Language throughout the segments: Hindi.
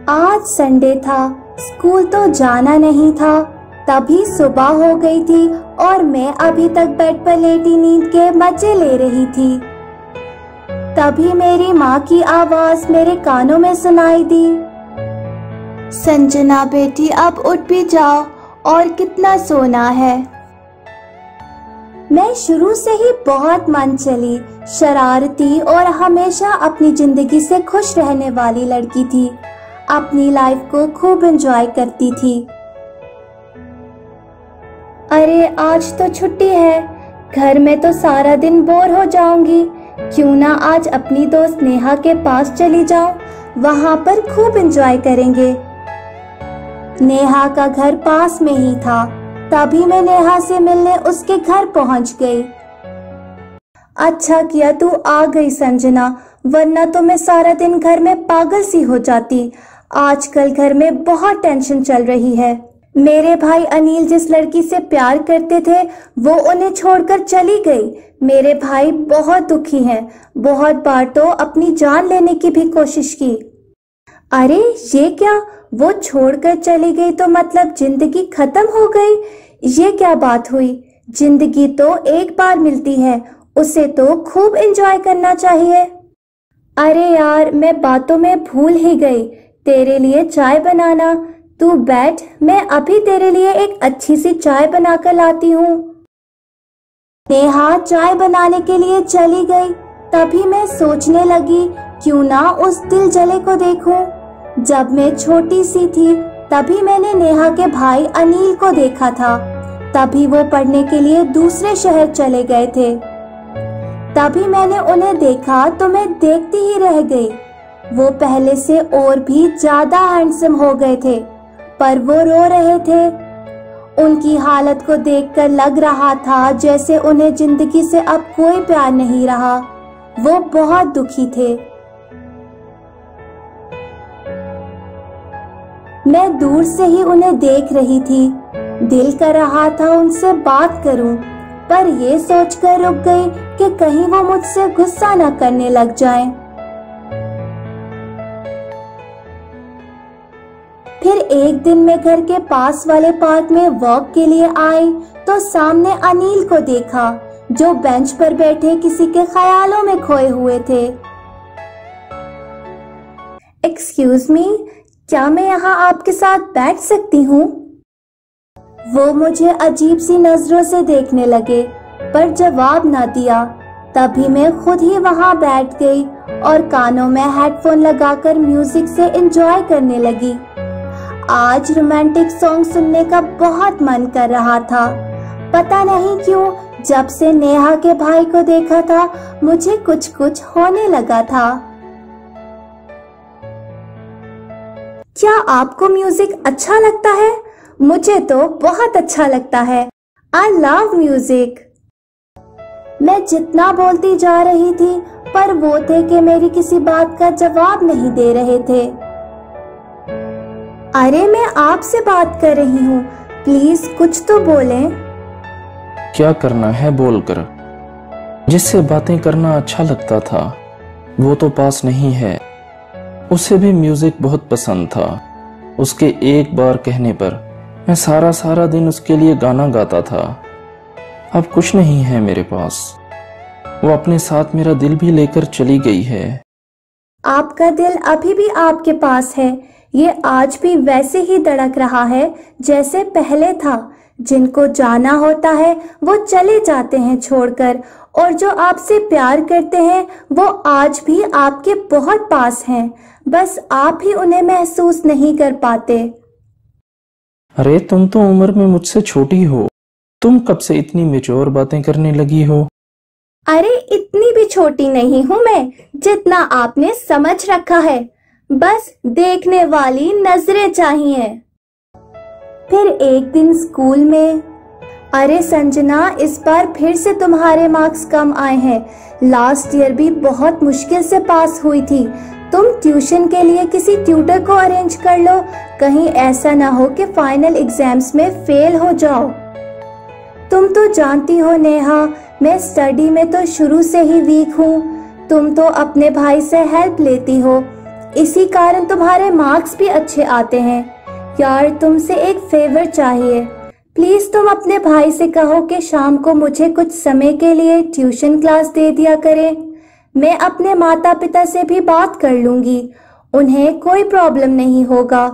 आज संडे था, स्कूल तो जाना नहीं था। तभी सुबह हो गई थी और मैं अभी तक बेड पर लेटी नींद के मजे ले रही थी। तभी मेरी माँ की आवाज मेरे कानों में सुनाई दी, संजना बेटी अब उठ भी जाओ, और कितना सोना है। मैं शुरू से ही बहुत मन चली, शरारती और हमेशा अपनी जिंदगी से खुश रहने वाली लड़की थी। अपनी लाइफ को खूब एंजॉय करती थी। अरे आज तो छुट्टी है, घर में तो सारा दिन बोर हो जाऊंगी। क्यों ना आज अपनी दोस्त नेहा के पास चली जाऊं, वहां पर खूब एंजॉय करेंगे। नेहा का घर पास में ही था, तभी मैं नेहा से मिलने उसके घर पहुंच गई। अच्छा किया तू आ गई संजना, वरना तो मैं सारा दिन घर में पागल सी हो जाती। आजकल घर में बहुत टेंशन चल रही है। मेरे भाई अनिल जिस लड़की से प्यार करते थे वो उन्हें छोड़कर चली गई। मेरे भाई बहुत दुखी हैं, बहुत बार तो अपनी जान लेने की भी कोशिश की। अरे ये क्या, वो छोड़कर चली गई तो मतलब जिंदगी खत्म हो गई? ये क्या बात हुई? जिंदगी तो एक बार मिलती है, उसे तो खूब एंजॉय करना चाहिए। अरे यार मैं बातों में भूल ही गई, तेरे लिए चाय बनाना। तू बैठ, मैं अभी तेरे लिए एक अच्छी सी चाय बनाकर लाती हूँ। नेहा चाय बनाने के लिए चली गई। तभी मैं सोचने लगी, क्यों ना उस दिल जले को देखूं। जब मैं छोटी सी थी तभी मैंने नेहा के भाई अनिल को देखा था। तभी वो पढ़ने के लिए दूसरे शहर चले गए थे। तभी मैंने उन्हें देखा तो मैं देखती ही रह गई। वो पहले से और भी ज्यादा हैंडसम हो गए थे, पर वो रो रहे थे। उनकी हालत को देखकर लग रहा था जैसे उन्हें जिंदगी से अब कोई प्यार नहीं रहा। वो बहुत दुखी थे। मैं दूर से ही उन्हें देख रही थी। दिल कर रहा था उनसे बात करूं, पर ये सोचकर रुक गई कि कहीं वो मुझसे गुस्सा न करने लग जाएं। फिर एक दिन मैं घर के पास वाले पार्क में वॉक के लिए आई तो सामने अनिल को देखा, जो बेंच पर बैठे किसी के ख्यालों में खोए हुए थे। एक्सक्यूज मी, क्या मैं यहाँ आपके साथ बैठ सकती हूँ? वो मुझे अजीब सी नजरों से देखने लगे, पर जवाब ना दिया। तभी मैं खुद ही वहाँ बैठ गई और कानों में हेडफोन लगाकर म्यूजिक से एंजॉय करने लगी। आज रोमांटिक सॉन्ग सुनने का बहुत मन कर रहा था। पता नहीं क्यों, जब से नेहा के भाई को देखा था मुझे कुछ कुछ होने लगा था। क्या आपको म्यूजिक अच्छा लगता है? मुझे तो बहुत अच्छा लगता है। I love music. मैं जितना बोलती जा रही थी, पर वो थे कि मेरी किसी बात का जवाब नहीं दे रहे थे। अरे मैं आपसे बात कर रही हूँ, प्लीज कुछ तो बोलें। क्या करना है बोलकर? जिससे बातें करना अच्छा लगता था वो तो पास नहीं है। उसे भी म्यूजिक बहुत पसंद था। उसके एक बार कहने पर मैं सारा दिन उसके लिए गाना गाता था। अब कुछ नहीं है मेरे पास। वो अपने साथ मेरा दिल भी लेकर चली गई है। आपका दिल अभी भी आपके पास है। ये आज भी वैसे ही धड़क रहा है जैसे पहले था। जिनको जाना होता है वो चले जाते हैं छोड़कर, और जो आपसे प्यार करते हैं वो आज भी आपके बहुत पास हैं। बस आप ही उन्हें महसूस नहीं कर पाते। अरे तुम तो उम्र में मुझसे छोटी हो। तुम कब से इतनी मैच्योर बातें करने लगी हो? अरे इतनी भी छोटी नहीं हूँ मैं, जितना आपने समझ रखा है। बस देखने वाली नजरें चाहिए। फिर एक दिन स्कूल में, अरे संजना इस बार फिर से तुम्हारे मार्क्स कम आए हैं। लास्ट ईयर भी बहुत मुश्किल से पास हुई थी। तुम ट्यूशन के लिए किसी ट्यूटर को अरेंज कर लो, कहीं ऐसा ना हो कि फाइनल एग्जाम्स में फेल हो जाओ। तुम तो जानती हो नेहा, मैं स्टडी में तो शुरू से ही वीक हूँ। तुम तो अपने भाई से हेल्प लेती हो। इसी कारण तुम्हारे मार्क्स भी अच्छे आते हैं। यार तुमसे एक फेवर चाहिए, प्लीज तुम अपने भाई से कहो कि शाम को मुझे कुछ समय के लिए ट्यूशन क्लास दे दिया करें। मैं अपने माता पिता से भी बात कर लूंगी, उन्हें कोई प्रॉब्लम नहीं होगा।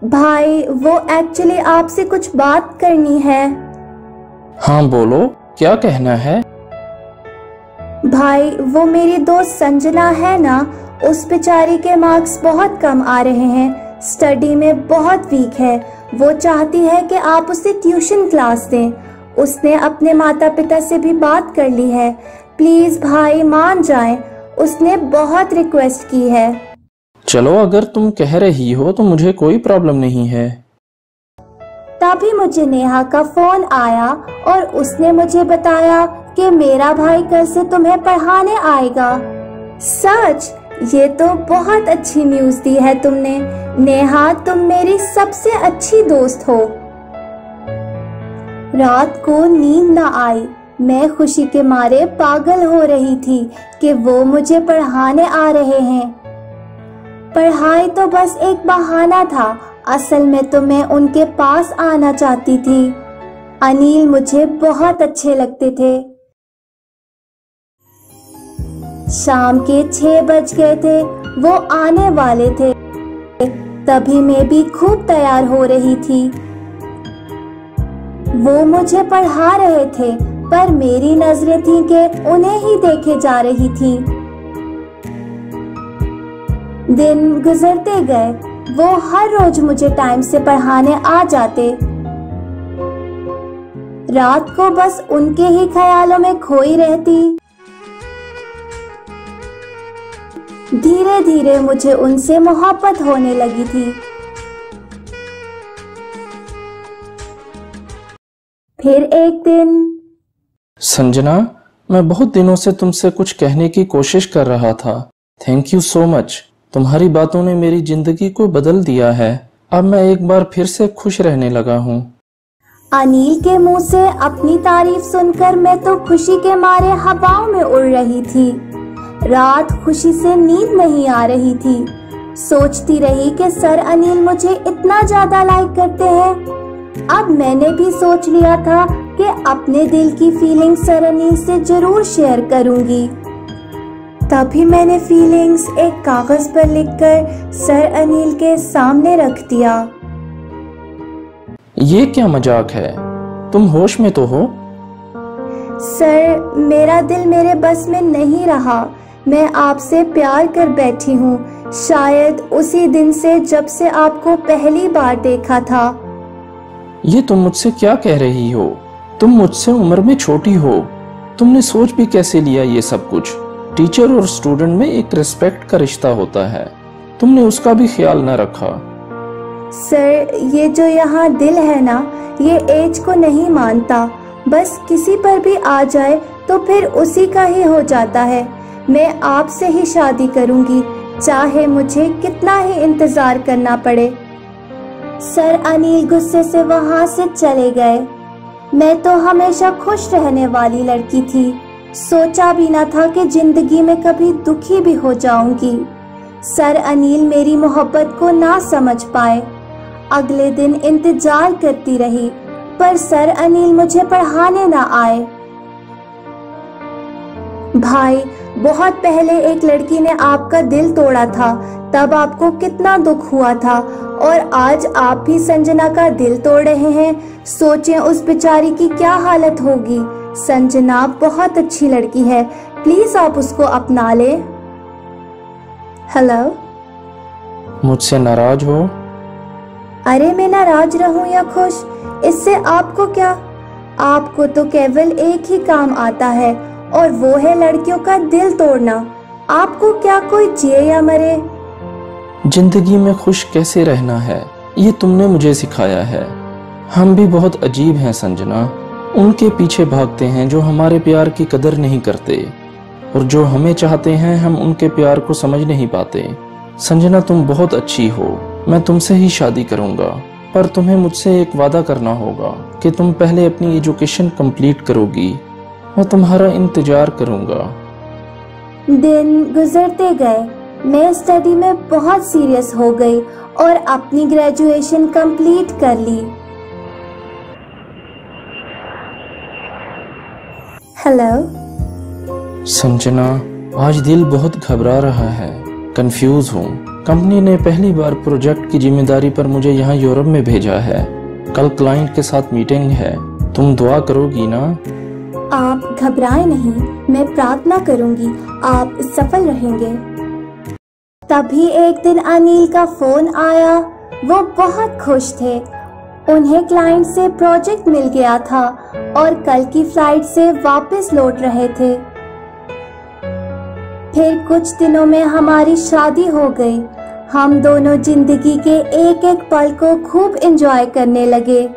भाई वो एक्चुअली आपसे कुछ बात करनी है। हाँ बोलो, क्या कहना है? भाई वो मेरी दोस्त संजना है ना, उस बेचारी के मार्क्स बहुत कम आ रहे हैं, स्टडी में बहुत वीक है। वो चाहती है कि आप उसे ट्यूशन क्लास दें। उसने अपने माता पिता से भी बात कर ली है, प्लीज भाई मान जाएं, उसने बहुत रिक्वेस्ट की है। चलो अगर तुम कह रही हो तो मुझे कोई प्रॉब्लम नहीं है। तभी मुझे नेहा का फोन आया और उसने मुझे बताया कि मेरा भाई कल से तुम्हें पढ़ाने आएगा। सच? ये तो बहुत अच्छी न्यूज दी है तुमने। नेहा तुम मेरी सबसे अच्छी दोस्त हो। रात को नींद न आई, मैं खुशी के मारे पागल हो रही थी कि वो मुझे पढ़ाने आ रहे हैं। पढ़ाई तो बस एक बहाना था, असल में तो मैं उनके पास आना चाहती थी। अनिल मुझे बहुत अच्छे लगते थे। शाम के 6 बज गए थे, वो आने वाले थे। तभी मैं भी खूब तैयार हो रही थी। वो मुझे पढ़ा रहे थे पर मेरी नजरें थीं कि उन्हें ही देखे जा रही थी। दिन गुजरते गए, वो हर रोज मुझे टाइम से पढ़ाने आ जाते। रात को बस उनके ही ख्यालों में खोई रहती। धीरे धीरे मुझे उनसे मोहब्बत होने लगी थी। फिर एक दिन, संजना, मैं बहुत दिनों से तुमसे कुछ कहने की कोशिश कर रहा था। Thank you so much. तुम्हारी बातों ने मेरी जिंदगी को बदल दिया है। अब मैं एक बार फिर से खुश रहने लगा हूँ। अनिल के मुंह से अपनी तारीफ सुनकर मैं तो खुशी के मारे हवाओं में उड़ रही थी। रात खुशी से नींद नहीं आ रही थी। सोचती रही कि सर अनिल मुझे इतना ज्यादा लाइक करते हैं। अब मैंने भी सोच लिया था कि अपने दिल की फीलिंग सर अनिल से जरूर शेयर करूंगी। तभी मैंने फीलिंग्स एक कागज पर लिखकर सर अनिल के सामने रख दिया। ये क्या मजाक है? तुम होश में तो हो? सर मेरा दिल मेरे बस में नहीं रहा। मैं आपसे प्यार कर बैठी हूँ, शायद उसी दिन से जब से आपको पहली बार देखा था। ये तुम मुझसे क्या कह रही हो? तुम मुझसे उम्र में छोटी हो। तुमने सोच भी कैसे लिया ये सब कुछ? टीचर और स्टूडेंट में एक रिस्पेक्ट का रिश्ता होता है, तुमने उसका भी ख्याल न रखा। सर ये जो यहाँ दिल है ना, ये एज को नहीं मानता। बस किसी पर भी आ जाए तो फिर उसी का ही हो जाता है। मैं आपसे ही शादी करूंगी, चाहे मुझे कितना ही इंतजार करना पड़े। सर अनिल गुस्से से वहां से चले गए। मैं तो हमेशा खुश रहने वाली लड़की थी, सोचा भी ना था कि जिंदगी में कभी दुखी भी हो जाऊंगी। सर अनिल मेरी मोहब्बत को ना समझ पाए। अगले दिन इंतजार करती रही पर सर अनिल मुझे पढ़ाने ना आए। भाई बहुत पहले एक लड़की ने आपका दिल तोड़ा था, तब आपको कितना दुख हुआ था, और आज आप भी संजना का दिल तोड़ रहे हैं। सोचें उस बेचारी की क्या हालत होगी। संजना बहुत अच्छी लड़की है, प्लीज आप उसको अपना ले। हेलो, मुझसे नाराज हो? अरे मैं नाराज रहूं या खुश, इससे आपको क्या? आपको तो केवल एक ही काम आता है और वो है लड़कियों का दिल तोड़ना। आपको क्या कोई जिए या मरे? जिंदगी में खुश कैसे रहना है ये तुमने मुझे सिखाया है। हम भी बहुत अजीब हैं संजना, उनके पीछे भागते हैं जो हमारे प्यार की कदर नहीं करते, और जो हमें चाहते हैं हम उनके प्यार को समझ नहीं पाते। संजना तुम बहुत अच्छी हो, मैं तुमसे ही शादी करूंगा, पर तुम्हें मुझसे एक वादा करना होगा कि तुम पहले अपनी एजुकेशन कंप्लीट करोगी। मैं तुम्हारा इंतजार करूंगा। दिन गुजरते गए। मैं स्टडी में बहुत सीरियस हो गई और अपनी ग्रेजुएशन कंप्लीट कर ली। हेलो संजना, आज दिल बहुत घबरा रहा है, कंफ्यूज हूँ। कंपनी ने पहली बार प्रोजेक्ट की जिम्मेदारी पर मुझे यहाँ यूरोप में भेजा है। कल क्लाइंट के साथ मीटिंग है, तुम दुआ करोगी ना? आप घबराएं नहीं, मैं प्रार्थना करूंगी, आप सफल रहेंगे। तभी एक दिन अनिल का फोन आया। वो बहुत खुश थे। उन्हें क्लाइंट से प्रोजेक्ट मिल गया था और कल की फ्लाइट से वापस लौट रहे थे। फिर कुछ दिनों में हमारी शादी हो गई। हम दोनों जिंदगी के एक एक पल को खूब एंजॉय करने लगे।